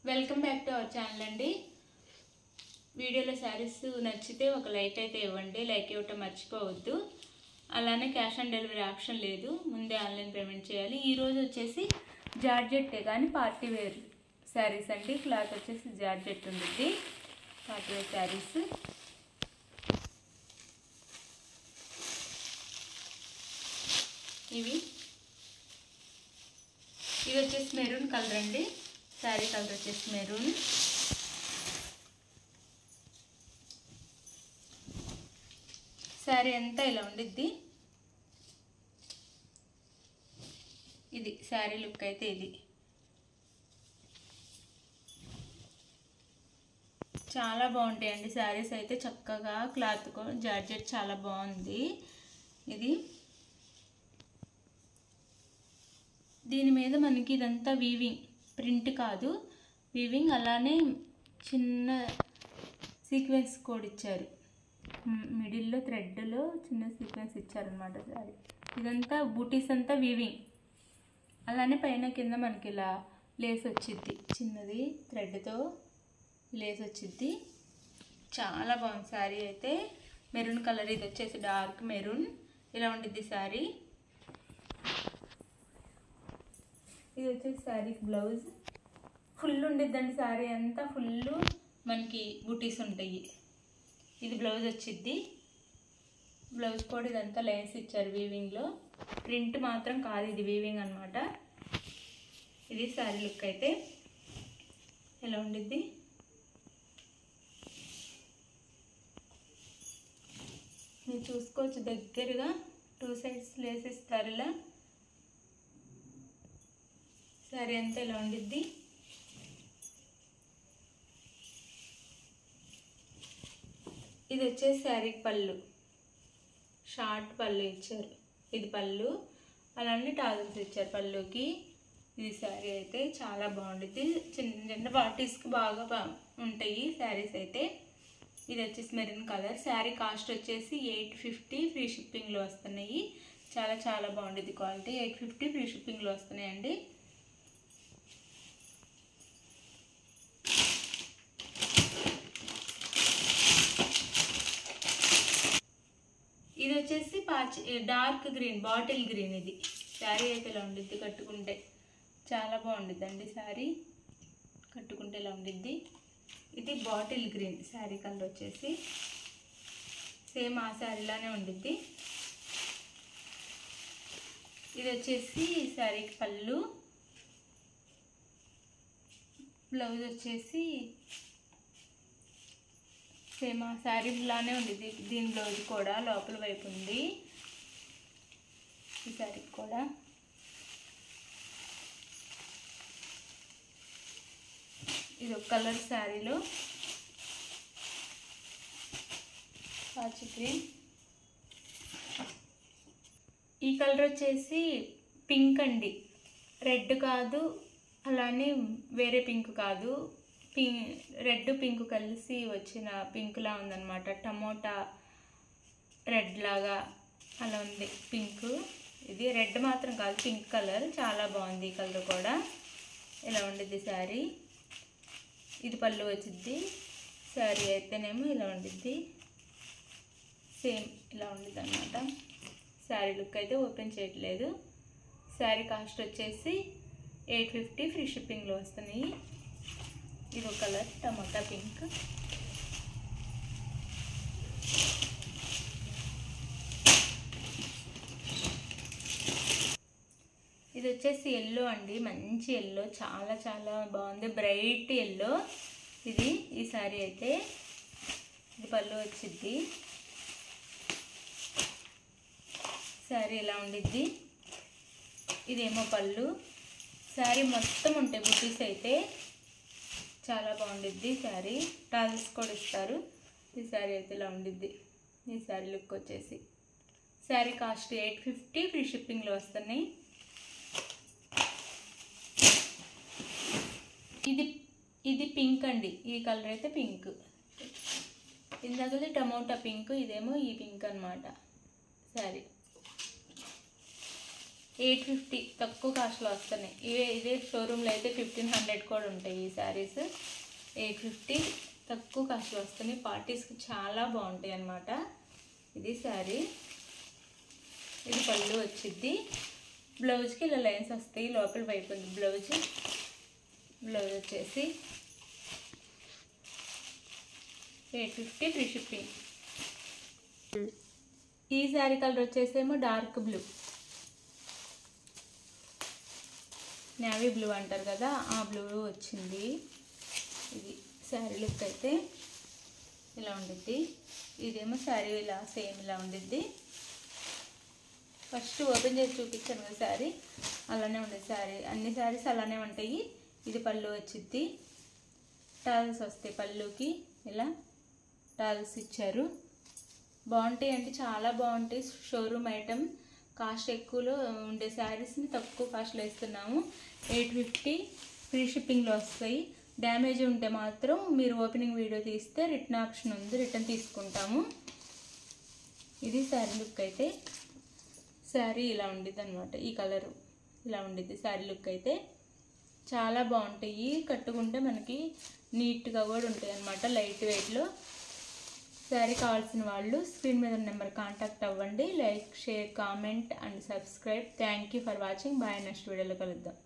Welcome back to our channel అండి. వీడియోలో శారీస్ నచ్చితే ఒక లైక్ అయితే ఇవ్వండి. లైక్ ఇవ్వటం మర్చిపోవద్దు. అలానే క్యాష్ ఆన్ డెలివరీ ఆప్షన్ లేదు, ముందే ఆన్లైన్ పేమెంట్ చేయాలి. ఈరోజు వచ్చేసి జార్జెట్టే కానీ పార్టీ వేర్ శారీస్ అండి. క్లాత్ వచ్చేసి జార్జెట్ ఉంది. పార్టీ వేర్ శారీస్ ఇది వచ్చేసి మెరూన్ కలర్ అండి. శారీ కలర్ వచ్చేసి మెరూన్. శారీ అంతా ఇలా ఉండిద్ది. ఇది శారీ లుక్ అయితే ఇది చాలా బాగుంటాయండి శారీస్ అయితే. చక్కగా క్లాత్ జార్జెట్ చాలా బాగుంది. ఇది దీని మీద మనకి ఇదంతా వీవింగ్, ప్రింట్ కాదు వీవింగ్. అలానే చిన్న సీక్వెన్స్ కోడ్ ఇచ్చారు, మిడిల్లో థ్రెడ్లో చిన్న సీక్వెన్స్ ఇచ్చారనమాట. సారీ ఇదంతా బూటీస్ అంతా వీవింగ్. అలానే పైన కింద మనకి ఇలా లేస్ వచ్చిద్ది, చిన్నది థ్రెడ్తో లేస్ వచ్చిద్ది. చాలా బాగుంది శారీ అయితే. మెరూన్ కలర్, ఇది వచ్చేసి డార్క్ మెరూన్. ఇలా ఉండిద్ది శారీ. ఇది వచ్చేసి శారీకి బ్లౌజ్. ఫుల్ ఉండిద్దండి శారీ అంతా, ఫుల్ మనకి బూటీస్ ఉంటాయి. ఇది బ్లౌజ్ వచ్చిద్ది. బ్లౌజ్ కూడా ఇదంతా లైన్స్ ఇచ్చారు వీవింగ్లో, ప్రింట్ మాత్రం కాదు, ఇది వీవింగ్ అనమాట. ఇది శారీ లుక్ అయితే ఎలా ఉండిద్ది. మీరు చూసుకోవచ్చు దగ్గరగా, 2 సైడ్స్ లేస్ ఇస్తారు ఇలా. శారీ అంతా ఇలా ఉండిద్ది. ఇది వచ్చేసి శారీకి పళ్ళు, షార్ట్ పళ్ళు ఇచ్చారు. ఇది పళ్ళు, అలానే టాజల్స్ ఇచ్చారు పళ్ళుకి. ఇది శారీ అయితే చాలా బాగుండిద్ది. చిన్న చిన్న పార్టీస్కి బాగా ఉంటాయి శారీస్ అయితే. ఇది వచ్చేసి మెరూన్ కలర్. శారీ కాస్ట్ వచ్చేసి 850, ఫ్రీ షిప్పింగ్లో వస్తున్నాయి. చాలా చాలా బాగుండిద్ది క్వాలిటీ. 850 ఫ్రీ షిప్పింగ్లో వస్తున్నాయండి. ఇది వచ్చేసి డార్క్ గ్రీన్, బాటిల్ గ్రీన్. ఇది శారీ అయితే ఇలా ఉండిద్ది, కట్టుకుంటే చాలా బాగుండిద్దండి శారీ. కట్టుకుంటే ఇలా ఉండిద్ది. ఇది బాటిల్ గ్రీన్ శారీ కలర్ వచ్చేసి సేమ్ ఆ శారీలానే ఉండిద్ది. ఇది వచ్చేసి శారీకి పళ్ళు. బ్లౌజ్ వచ్చేసి సేమ్ ఆ శారీలానే ఉండిద్ది. దీని బ్లౌజ్ కూడా లోపల వైపు ఉంది. ఈ శారీకి కూడా ఇది ఒక కలర్ శారీలో పాచి గ్రీన్. ఈ కలర్ వచ్చేసి పింక్ అండి, రెడ్ కాదు, అలానే వేరే పింక్ కాదు. రెడ్ పింక్ కలిసి వచ్చిన పింక్లా ఉందన్నమాట. టమోటా రెడ్ లాగా అలా ఉంది పింక్. ఇది రెడ్ మాత్రం కాదు, పింక్ కలర్. చాలా బాగుంది ఈ కలర్ కూడా. ఇలా ఉండిద్ది శారీ. ఇది పళ్ళు వచ్చిద్ది. శారీ అయితేనేమో ఇలా ఉండిద్ది, సేమ్ ఇలా ఉండిద్ది అనమాట. శారీ లుక్ అయితే ఓపెన్ చేయట్లేదు. శారీ కాస్ట్ వచ్చేసి 850, ఫ్రీ షిప్పింగ్లో వస్తున్నాయి. ఇది ఒక కలర్ టమాటా పింక్. ఇది వచ్చేసి ఎల్లో అండి, మంచి ఎల్లో, చాలా చాలా బాగుంది, బ్రైట్ ఎల్లో. ఇది ఈ శారీ అయితే. ఇది పళ్ళు వచ్చిద్ది. శారీ ఇలా ఉండిద్ది. ఇదేమో పళ్ళు. శారీ మొత్తం ఉంటాయి బుటీస్ అయితే. చాలా బాగుండిద్ది శారీ. టాజల్స్ కూడా ఇస్తారు. ఈ శారీ అయితే ఇలా ఉండిద్ది. ఈ శారీ లుక్ వచ్చేసి. శారీ కాస్ట్ 850, ఫ్రీ షిప్పింగ్లో వస్తున్నాయి. ఇది పింక్ అండి. ఈ కలర్ అయితే పింక్. ఇందాకది టమోటా పింక్, ఇదేమో ఈ పింక్ అనమాట శారీ. 850 తక్కువ కాస్ట్లో వస్తున్నాయి. ఇదే షోరూంలో అయితే 1500 కూడా ఉంటాయి ఈ శారీస్. 850 తక్కువ కాస్ట్లో వస్తున్నాయి. పార్టీస్కి చాలా బాగుంటాయి అన్నమాట. ఇది శారీ, ఇది పళ్ళు వచ్చిద్ది. బ్లౌజ్కి ఇలా లైన్స్ వస్తాయి, లోపల వైపు ఉంది బ్లౌజ్. బ్లౌజ్ వచ్చేసి 850 ఫ్రీ షిప్పింగ్. ఈ శారీ కలర్ వచ్చేసేమో డార్క్ బ్లూ, నేవీ బ్లూ అంటారు కదా, ఆ బ్లూ వచ్చింది. ఇది శారీ లుక్ అయితే ఇలా ఉండిద్ది. ఇదేమో శారీ ఇలా సేమ్ ఇలా ఉండిద్ది. ఫస్ట్ ఓపెన్ చేసి చూపించాను కదా శారీ, అలానే ఉండేది శారీ. అన్ని శారీస్ అలానే ఉంటాయి. ఇది పళ్ళు వచ్చిద్ది. టాల్స్ వస్తాయి పళ్ళుకి, ఇలా టాల్స్ ఇచ్చారు. బాగుంటాయి అంటే చాలా బాగుంటాయి. Showroom item. కాస్ట్ ఎక్కువలో ఉండే శారీస్ని తక్కువ కాస్ట్లో ఇస్తున్నాము. 850 ఫ్రీ షిప్పింగ్లో వస్తాయి. డ్యామేజ్ ఉంటే మాత్రం మీరు ఓపెనింగ్ వీడియో తీస్తే రిటర్న్ ఆప్షన్ ఉంది, రిటర్న్ తీసుకుంటాము. ఇది శారీ లుక్ అయితే. శారీ ఇలా ఉండిద్ది అనమాట. ఈ కలరు ఇలా ఉండిద్ది శారీ లుక్ అయితే. చాలా బాగుంటాయి. కట్టుకుంటే మనకి నీట్గా కూడా ఉంటాయి అన్నమాట, లైట్ వెయిట్లో. శారీ కావాల్సిన వాళ్ళు స్క్రీన్ మీద నెంబర్ కాంటాక్ట్ అవ్వండి. Like, share, comment and subscribe. Thank you for watching. Bye. Next వీడియోలో కలుద్దాం.